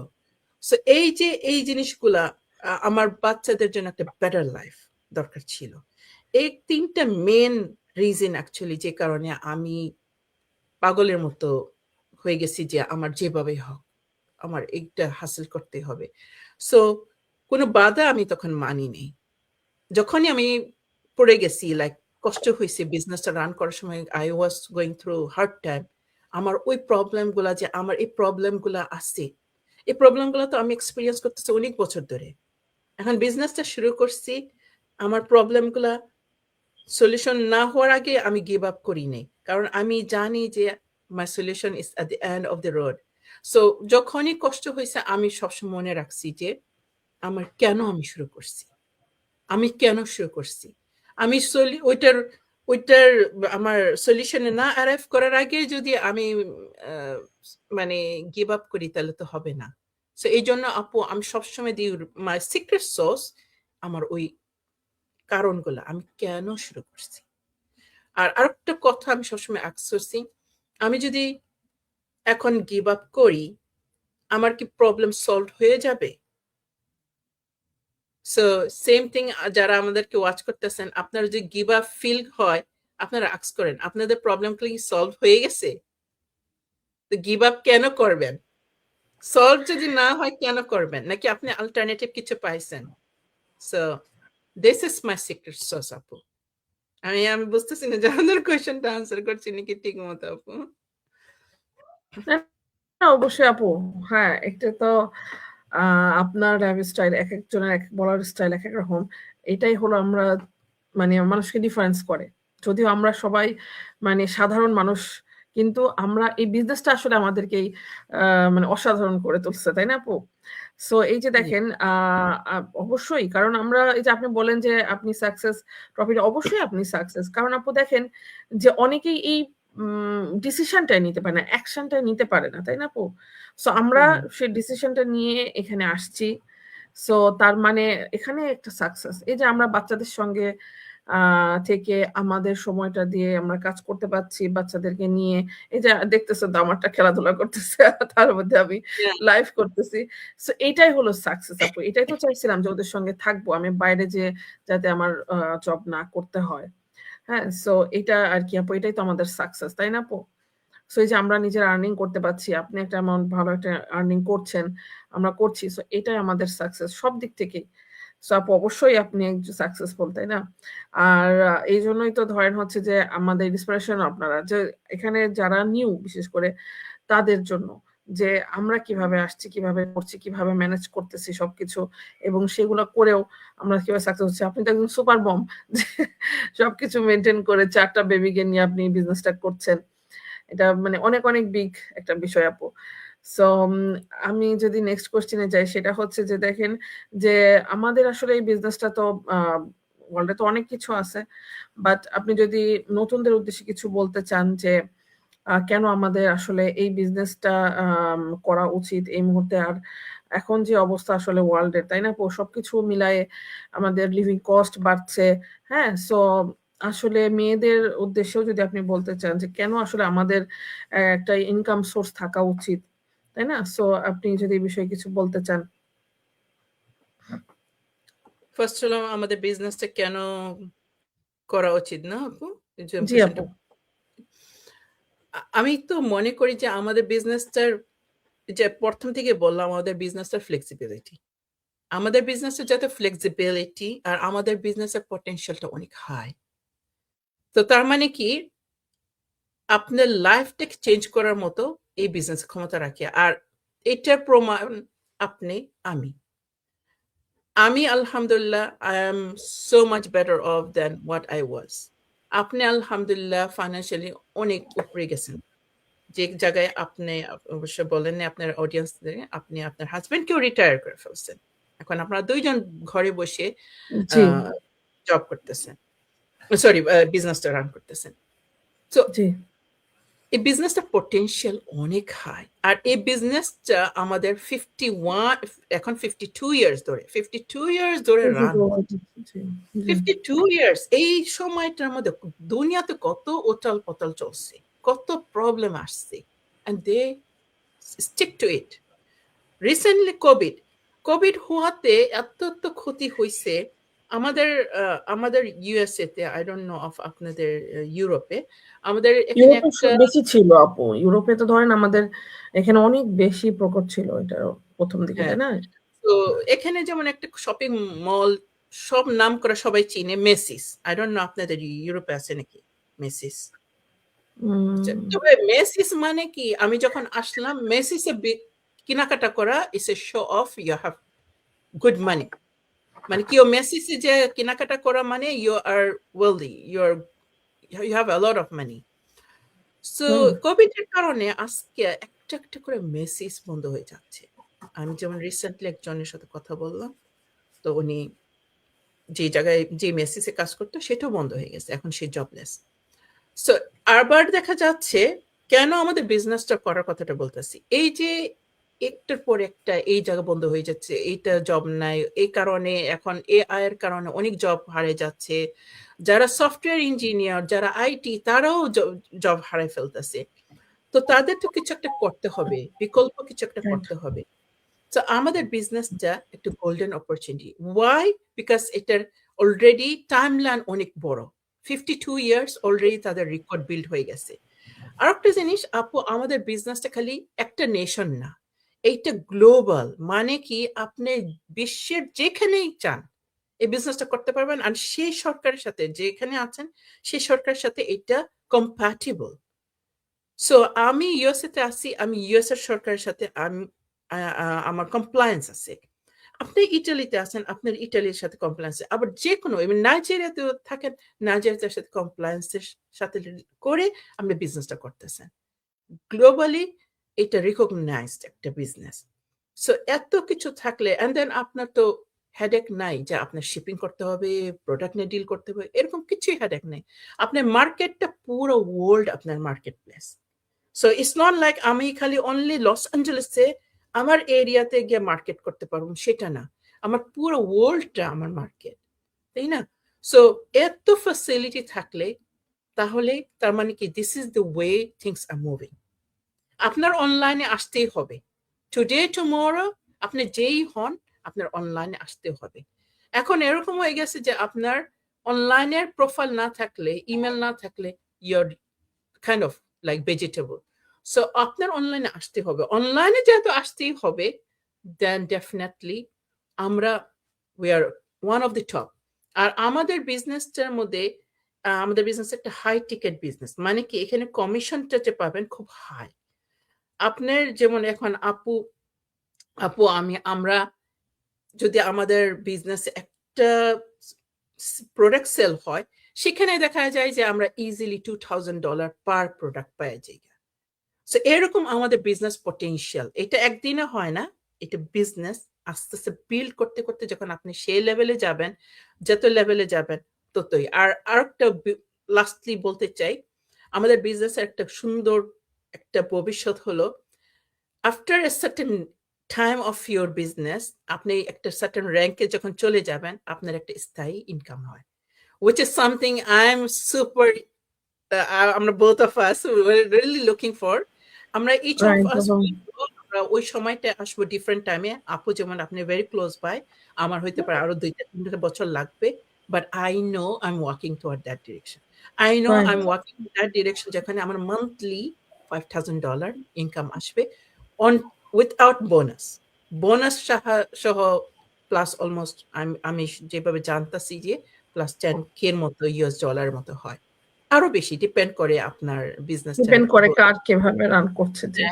সো এই যে এই জিনিসগুলা, আমার বাচ্চাদের জন্য একটা বেটার লাইফ দরকার ছিল। এই ৩ টা মেইন রিজন অ্যাকচুয়ালি যে কারণে আমি পাগলের মতো হয়ে গেছি যে আমার যেভাবেই হোক আমার এইটা হাসিল করতেই হবে। সো কোনো বাধা আমি তখন মানিনি। যখনই আমি পড়ে গেছি, লাইক কষ্ট হইছে বিজনেসটা রান করার সময়, I was going through hard time. আমার ওই প্রবলেমগুলা, যে আমার এই প্রবলেমগুলা আছে, এই প্রবলেমগুলা তো আমি এক্সপেরিয়েন্স করতেছি অনেক বছর ধরে। এখন বিজনেসটা শুরু করছি, আমার প্রবলেমগুলা সলিউশন না হওয়ার আগে আমি গিভ আপ করি নাই। কারণ আমি জানি যে my solution is at the end of the road. So যখনই কষ্ট হইছে আমি সবসময় মনে রাখছি যে কেন আমি শুরু করছি? আমি কেন শুরু করছি? আমি ওইটার ওইটার আমার সলিউশনে না অ্যারাইভ করার আগে যদি আমি মানে গিভ আপ করি তাহলে তো হবে না। সো এই জন্য আপু আমি সবসময় দিই মাই সিক্রেট সস আমার ওই কারণগুলো আমি কেন শুরু করছি। আর আরেকটা কথা আমি সবসময় আক্স করছি, আমি যদি এখন গিভ আপ করি আমার কি প্রবলেম সলভ হয়ে যাবে? সো সেম থিং যারা আমাদেরকে ওয়াচ করতেছেন, আপনারা যদি গিভ আপ ফিল হয় আপনারা আক্স করেন আপনাদের প্রবলেম কি সলভ হয়ে গেছে? তো গিভ আপ কেন করবেন? সলভ যদি না হয় কেন করবেন? নাকি আপনি অল্টারনেটিভ কিছু পাইছেন? So this is my secret sauce আপু। আমি বুঝতেছি না যে আমাদের কোয়েশ্চেনটা আনসার করছি নাকি ঠিক মতো আপু। না, না, অবশ্যই আপু। হ্যাঁ, এটা তো আপনার লাইফস্টাইল এক একজনের এক বলার স্টাইল এক এক রকম। এটাই হলো আমরা মানে মানুষকে ডিফারেন্স করে। যদিও আমরা সবাই মানে সাধারণ মানুষ, কিন্তু আমরা এই বিজনেসটা আসলে আমাদেরকেই মানে অসাধারণ করে তুলছে, তাই না আপু? সো এই যে জি দেখেন অবশ্যই, কারণ আমরা এই যে আপনি বলেন যে আপনি সাকসেস প্রফিট, অবশ্যই আপনি সাকসেস। কারণ আপু দেখেন যে অনেকেই এই ডিসিশনটাই নিতে পারে না, অ্যাকশনটাই নিতে পারে না, তাই না আপু? সো আমরা হুম। সেই ডিসিশনটা নিয়ে এখানে আসছি। সো তার মানে এখানে একটা সাকসেস। এই যে আমরা বাচ্চাদের সঙ্গে থেকে আমাদের সময়টা দিয়ে আমরা কাজ করতে পারছি বাচ্চাদেরকে নিয়ে। এই যে দেখতেছো তো আমারটা খেলাধুলা করতেছে তার মধ্যে আমি হ্যাঁ, লাইভ করতেছি। সো এটাই হলো সাকসেস আপু। এটাই তো চাইছিলাম যে ওদের সঙ্গে থাকবো। আমি বাইরে যেয়ে যাতে আমার জব না করতে হয়। হ্যাঁ? সো এটা আরকি আপু, এটাই তো আমাদের সাকসেস, তাই না আপু? সো এই যে আমরা নিজের আর্নিং করতে পারছি। আপনি একটা অ্যামাউন্ট ভালো একটা আর্নিং করছেন। আমরা করছি। সো এটাই আমাদের সাকসেস সব দিক থেকেই। সো আপু অবশ্যই আপনি একজন সাকসেসফুল, তাই না? আর এইজন্যই তো ধরেন হচ্ছে যে আমাদের ইন্সপিরেশন আপনারা। যে এখানে যারা নিউ বিশেষ করে তাদের জন্য। যে আমরা কিভাবে আসছি, কিভাবে করছি, কিভাবে ম্যানেজ করতেছি সবকিছু এবং সেগুলো করেও আমরা কিভাবে সাকসেস হচ্ছি। আপনি তো একজন সুপার মম যে সবকিছু মেইনটেইন করে ৪ টা বেবিকে নিয়ে আপনি বিজনেসটা করছেন। এটা মানে অনেক, অনেক বিগ একটা বিষয় আপু। সো আমি যদি নেক্সট কোয়েশ্চেন এ যাই, সেটা হচ্ছে যে দেখেন যে আমাদের আসলে এই বিজনেসটা তো আ ওয়ার্লড এ তো অনেক কিছু আছে। বাট আপনি যদি নতুনদের উদ্দেশ্যে কিছু বলতে চান যে কেন আমাদের আসলে এই বিজনেসটা করা উচিত এই মুহূর্তে, আর এখন যে অবস্থা আসলে ওয়ার্লড এর, তাই না আপু? সবকিছু মিলায়ে আমাদের লিভিং কস্ট বাড়ছে। হ্যাঁ? সো আসলে মেয়েদের উদ্দেশ্যেও যদি আপনি বলতে চান যে কেন আসলে আমাদের একটা ইনকাম সোর্স থাকা উচিত, তাই না? সো আপনি যদি এই বিষয়ে কিছু বলতে চান। ফার্স্ট হলো আমাদের বিজনেসটা কেন করা উচিত না আপু? এই যে জি আপু। কোয়েশ্চেনটা আমি তো মনে করি যে আমাদের বিজনেসটার যে ১ম থেকে বললাম আমাদের বিজনেসটার ফ্লেক্সিবিলিটি। আমাদের বিজনেসের যত ফ্লেক্সিবিলিটি আর আমাদের বিজনেসের পটেনশিয়ালটা অনেক হাই। তো তার মানে কি আপনার লাইফটাকে চেঞ্জ করার মতো এই বিজনেস ক্ষমতা রাখে। আর এটার প্রমাণ আপনি, আমি। আমি আলহামদুলিল্লাহ I am so much better off than what I was. আপনি আলহামদুলিল্লাহ ফাইন্যান্সিয়ালি অনেক উপরে গেছেন। যে জায়গায় আপনি অবশ্য বলেননি আপনার অডিয়েন্সদের আপনি আপনার হাসব্যান্ডকেও রিটায়ার করে ফেলছেন। এখন আপনারা ২ জন ঘরে বসে আ জি, জব করতেছেন। সরি বিজনেসটা রান করতেছেন। সো জি। এই বিজনেসটার পটেনশিয়াল অনেক হাই। আর এই বিজনেসটা আমাদের 51 এখন 52 ইয়ার্স ধরে 52 ইয়ার্স ধরে রান হচ্ছে। জি, জি। 52 ইয়ার্স এই সময়টার মধ্যে দুনিয়াতে কত উথাল-পাতাল চলছে, কত প্রবলেম আসছে। And they stick to it. Recently Covid হওয়াতে এত ক্ষতি হইছে আমাদের আমাদের ইউএসএ তে আই ডোন্ট নো অফ আপনাদের ইউরোপে। আমাদের এখানে ইউরোপে একটা বেশি ছিল আপু। ইউরোপে তো ধরেন আমাদের এখানে অনেক বেশি প্রকট ছিল এটার ১ম দিকে, হ্যাঁ, তাই না? তো এখানে যেমন একটা শপিং মল সব নামকরা সবাই চিনে মেসিস। আই ডোন্ট নো আপনাদের ইউরোপে আছে নাকি মেসিস? উম তবে মেসিস মানে কি আমি যখন আসলাম মেসিসে কেনাকাটা করা is a show off you have good money. মানে কেউ মেসিসে যে কেনাকাটা করা মানে you are wealthy, you have a lot of money. So hmm, COVID এর কারণে আজকে একটা করে মেসিস বন্ধ হয়ে যাচ্ছে। আমি যেমন রিসেন্টলি একজনের সাথে কথা বললাম। তো উনি যে জায়গায় যে মেসিসে কাজ করতো সেটাও বন্ধ হয়ে গেছে, এখন সে জবলেস। সো আবার দেখা যাচ্ছে কেন আমাদের বিজনেসটা করার কথাটা বলতেছি, এই যে একটার পর একটা এই জায়গা বন্ধ হয়ে যাচ্ছে, এইটা জব নাই, এই কারণে এখন এআই এর কারণে অনেক জব হারিয়ে যাচ্ছে, যারা সফটওয়্যার ইঞ্জিনিয়ার, যারা আইটি, তারাও জব হারাই ফেলতেছে। তো তাদের তো কিছু একটা করতে হবে, বিকল্প কিছু একটা রাইট। করতে হবে। তো আমাদের বিজনেসটা একটা গোল্ডেন অপরচুনিটি। ওয়াই? বিকজ এটার অলরেডি টাইমলাইন অনেক বড়, 52 ইয়ার্স অলরেডি তাদের রেকর্ড বিল্ড হয়ে গেছে। আর একটা জিনিস আপু, আমাদের বিজনেসটা খালি একটা নেশন না, এইটা গ্লোবাল। মানে কি, আপনি বিশ্বের যেখানেই চান এই বিজনেসটা করতে পারবেন, আর সেই সরকারের সাথে যেখানে আছেন সেই সরকারের সাথে এটা কম্প্যাটিবল। সো আমি ইউএসএ তে আছি, আমি ইউএস এর সরকারের সাথে আমি আমার কমপ্লায়েন্স আছে। আপনি ইটালিতে আছেন, আপনার ইটালির সাথে কমপ্লায়েন্স, আবার যে কোনো নাইজেরিয়াতেও থাকেন, নাইজেরিয়ার সাথে কমপ্লায়েন্সের সাথে করে আপনি বিজনেসটা করতেছেন। গ্লোবালি এটা রিকগনাইজড একটা বিজনেস। সো এত কিছু থাকলে, এন্ড দেন আপনার তো হেডেক নাই যে আপনার শিপিং করতে হবে, প্রোডাক্ট নিয়ে ডিল করতে হবে, এরকম কিছুই হেডেক নেই। আপনার মার্কেটটা পুরো ওয়ার্ল্ড আপনার market place. So it's not like আমি খালি অনলি লস অ্যাঞ্জেলেসে আমার এরিয়াতে গিয়ে মার্কেট করতে পারবো, সেটা না, আমার পুরো ওয়ার্ল্ডটা আমার মার্কেট, তাই না? সো এত ফ্যাসিলিটি থাকলে তাহলে তার মানে কি, this is the way things are moving. আপনার অনলাইনে আসতেই হবে, টুডে টুমরো আপনি যেই হন আপনার অনলাইনে আসতে হবে। এখন এরকম হয়ে গেছে যে আপনার অনলাইনের প্রোফাইল না থাকলে, ইমেল না থাকলে, your kind of like vegetable. So আপনার অনলাইনে আসতে হবে, অনলাইনে যেহেতু আসতেই হবে, দেন ডেফিনেটলি আমরা we are one of the top. আর আমাদের বিজনেসটার মধ্যে আমাদের বিজনেস একটা হাই টিকেট বিজনেস, মানে কি এখানে কমিশনটা যে পাবেন খুব হাই। আপনার যেমন এখন আপু আপু আমরা যদি আমাদের বিজনেস একটা প্রোডাক্ট সেল হয়, সেখানে দেখা যায় যে আমরা ইজিলি $2,000 পার প্রোডাক্ট পাই যাই। সো এরকম আমাদের বিজনেস পটেনশিয়াল, এটা একদিনে হয় না, এটা বিজনেস আস্তে আস্তে বিল্ড করতে করতে যখন আপনি সেই লেভেলে যাবেন, যত লেভেলে যাবেন ততই। আর আরেকটা লাস্টলি বলতে চাই, আমাদের বিজনেসের একটা সুন্দর একটা ভবিষ্যৎ হলো, after a certain time of your business, আপনি একটা সার্টেন র্যাঙ্কে যখন চলে যাবেন, আপনার একটা স্থায়ী ইনকাম হয়, which is something I'm super আমরা both of us we're really looking for. আমরা each of রাইট। us এবং আমরা ওই সময়টা আসবো ডিফারেন্ট টাইমে। আপু যেমন আপনি ভেরি ক্লোজ বাই, আমার হইতে পারে আরো 2-3 বছর লাগবে, but I know I am working toward that direction. I know I right. Am working in that direction, যেখানে আমার মান্থলি $5,000 ইনকাম আসবে অন উইথআউট বোনাস। বোনাস সহ প্লাস অলমোস্ট আমি যেভাবে জানতাছি যে প্লাস 10K এর মতো ইউএস ডলার মতো হয়, আরো বেশি ডিপেন্ড করে আপনার বিজনেসটার ডিপেন্ড করে কার কিভাবে রান করছে যে।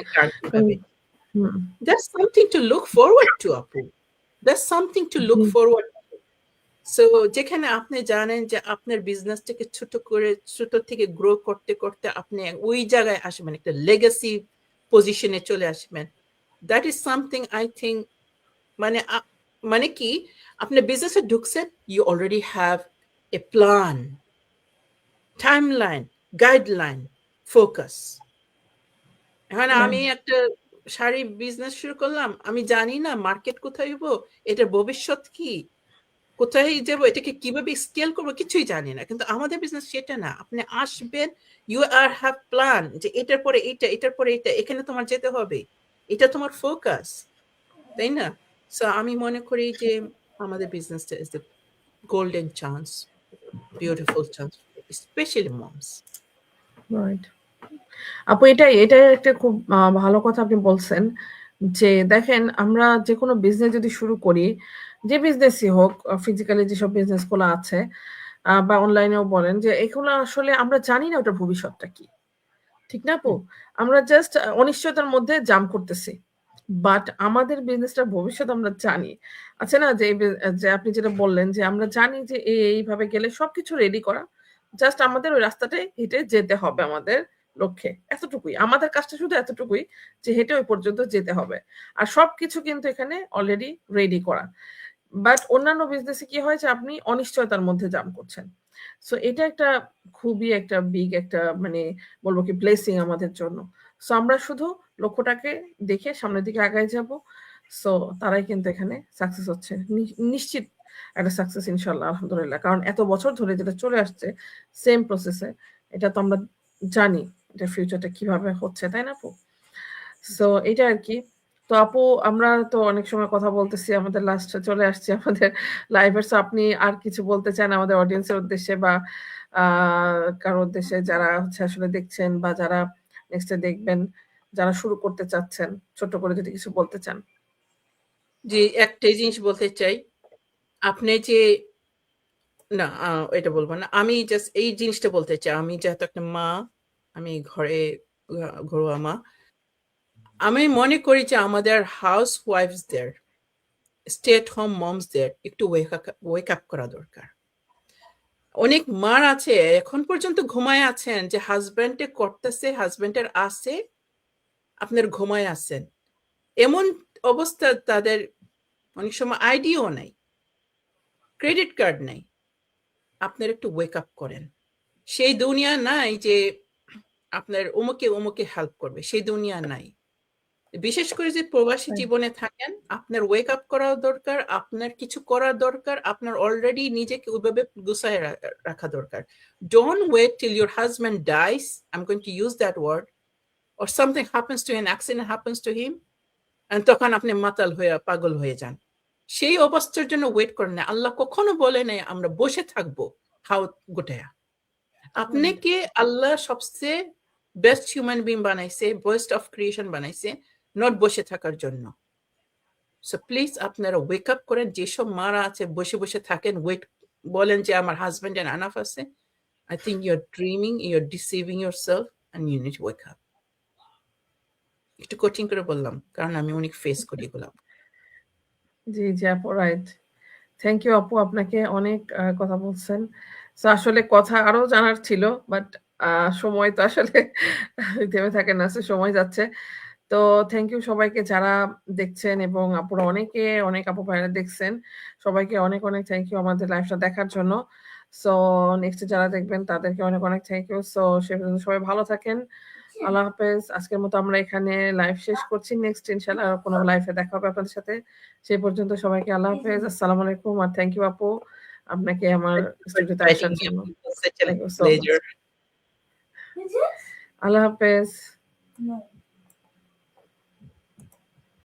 কিভাবে। হুম। That's something to look forward to, আপু। That's something to look forward to. So যেখানে আপনি জানেন যে আপনার বিজনেসটাকে ছোট থেকে গ্রো করতে করতে আপনি ওই জায়গায় আসবেন, একটা লেগাসি পজিশনে চলে আসবেন। That is something I think, মানে মানে কি, আপনি বিজনেসে ঢুকছেন, you already have a plan, timeline, guideline, focus. এখন আমি একটা শাড়ি বিজনেস শুরু করলাম, আমি জানি না মার্কেট কোথায় হইব, এটার ভবিষ্যৎ কি, কোথায় যাবো, এটাকে কিভাবে স্কেল করবো, কিছুই জানি না। কিন্তু আমাদের বিজনেস সেটা না, আপনি আসবেন, ইউ আর হ্যাভ প্ল্যান যে এটার পরে এইটা, এটার পরে এটা, এখানে তোমার যেতে হবে, এটা তোমার ফোকাস, তাই না? সো আমি মনে করি যে আমাদের বিজনেসটা is the golden chance, beautiful chance, specially moms. Right. আপু এটা একটা খুব ভালো কথা আপনি বলছেন যে দেখেন, আমরা যে কোনো বিজনেস যদি শুরু করি, যে বিজনেসই হোক, ফিজিক্যালি যেসব বিজনেস গুলো আছে বা অনলাইনেও বলেন, যে এগুলো আসলে আমরা জানি না ওটার ভবিষ্যৎটা কি, ঠিক না আপু? আমরা জাস্ট অনিশ্চয়তার মধ্যে জাম্প করতেছি, বাট আমাদের বিজনেসটার ভবিষ্যৎ আমরা জানি। আছে না যে যে আপনি যেটা বললেন যে আমরা জানি যে এইভাবে গেলে সবকিছু রেডি করা, জাস্ট আমাদের ওই রাস্তাটাই হেঁটে যেতে হবে আমাদের লক্ষ্যে, এতটুকুই আমাদের কাজটা, শুধু এতটুকুই যে হেঁটে ওই পর্যন্ত যেতে হবে। আর সবকিছু কিন্তু এখানে অলরেডি রেডি করা। বাট অন্যান্য বিজনেসে কি হয় যে আপনি অনিশ্চয়তার মধ্যে জাম্প করছেন। সো এটা একটা খুবই একটা বিগ একটা মানে বলব কি ব্লেসিং আমাদের জন্য। সো আমরা শুধু লক্ষ্যটাকে দেখে সামনের দিকে আগায় যাব। সো তারাই কিন্তু এখানে সাকসেস হচ্ছে। নিশ্চিত একটা সাকসেস ইনশাআল্লাহ আলহামদুলিল্লাহ। কারণ এত বছর ধরে যেটা চলে আসছে সেম প্রসেসে এটা তো আমরা জানি এটা ফিউচারটা কিভাবে হচ্ছে, তাই না আপু? সো এটা আরকি। তো আপু আমরা তো অনেক সময় কথা বলতেছি। আমাদের লাস্টে চলে আসছি আমাদের লাইভের। সো আপনি আর কিছু বলতে চান আমাদের অডিয়েন্সের উদ্দেশ্যে বা আ কারো উদ্দেশ্যে যারা হচ্ছে আসলে দেখছেন বা যারা নেক্সট এ দেখবেন, যারা শুরু করতে চাচ্ছেন, ছোট্ট করে যদি কিছু বলতে চান? জি, একটাই জিনিস বলতে চাই। আপনি যে না এটা বলব না। আমি জাস্ট এই জিনিসটা বলতে চাই। আমি যেহেতু একটা মা, আমি ঘরে ঘরোয়া মা। আমি মনে করি যে আমাদের হাউস ওয়াইফসদের, স্টে এট হোম মমসদের একটু ওয়েক আপ করা দরকার। অনেক মার আছে এখন পর্যন্ত ঘুমায়ে আছেন যে হাসব্যান্ডে করতেছে, হাসব্যান্ডের আছে, আপনার ঘুমায়ে আছেন। এমন অবস্থা তাদের অনেক সময় আইডিও নাই। ক্রেডিট কার্ড নাই। আপনারা একটু ওয়েক আপ করেন। সেই দুনিয়া নাই যে আপনার অমুকে হেল্প করবে। সেই দুনিয়া নাই। বিশেষ করে যে প্রবাসী রাইট। জীবনে থাকেন, আপনার ওয়েক আপ করা দরকার, আপনার কিছু করা দরকার, আপনার অলরেডি নিজেকে ওইভাবে গুছায় রাখা দরকার। Don't wait till your husband dies, I'm going to use that word, or something happens to him, an accident happens to him, and তখন আপনি মাতাল হয়ে পাগল হয়ে যান। সেই অবস্থার জন্য ওয়েট করেন না। আল্লাহ কখনো বলে নাই আমরা বসে থাকবো হাত গুটায়া। রাইট। আপনাকে আল্লাহ সবচেয়ে বেস্ট হিউম্যান বিং বানাইছে, বেস্ট অফ ক্রিয়েশন বানাইছে, নট বসে থাকার জন্য। সো প্লিজ আপনারা ওয়েক আপ করেন। যেসব মারা আছে বসে বসে থাকেন, ওয়েট বলেন যে আমার হাজব্যান্ড এন্ড আনাফ আছে। I think you're dreaming, you're deceiving yourself, and you need to wake up. একটু কঠিন করে বললাম কারণ আমি অনেক ফেস করি এগুলো। জি, জি আপু রাইট। থ্যাংক ইউ আপু আপনাকে অনেক কথা বলছেন। সো আসলে কথা আরো জানার ছিল বাট আ সময় তো আসলে থেমে থাকে না। সো সময় যাচ্ছে। তো থ্যাংক ইউ সবাইকে যারা দেখছেন এবং আপুরা অনেকে অনেক আপু ভাইয়ারা দেখছেন। সবাইকে অনেক, অনেক থ্যাংক ইউ আমাদের লাইভটা দেখার জন্য। সো নেক্সট এ যারা দেখবেন তাদেরকে অনেক, অনেক থ্যাংক ইউ। সো সে পর্যন্ত সবাই ভালো থাকেন। আল্লাহ হাফেজ। আজকের মতো আমরা এখানে লাইভ শেষ করছি। নেক্সট ইনশাআল্লাহ আর কোনো লাইভে দেখা হবে আপনাদের সাথে। সেই পর্যন্ত সবাইকে আল্লাহ হাফেজ। আসসালামু আলাইকুম আর থ্যাংক ইউ আপু আপনাকে আমার Thank you for স্টুডিওতে inviting আসার me. জন্য। It was such a thank you so much. pleasure. আল্লাহ হাফেজ।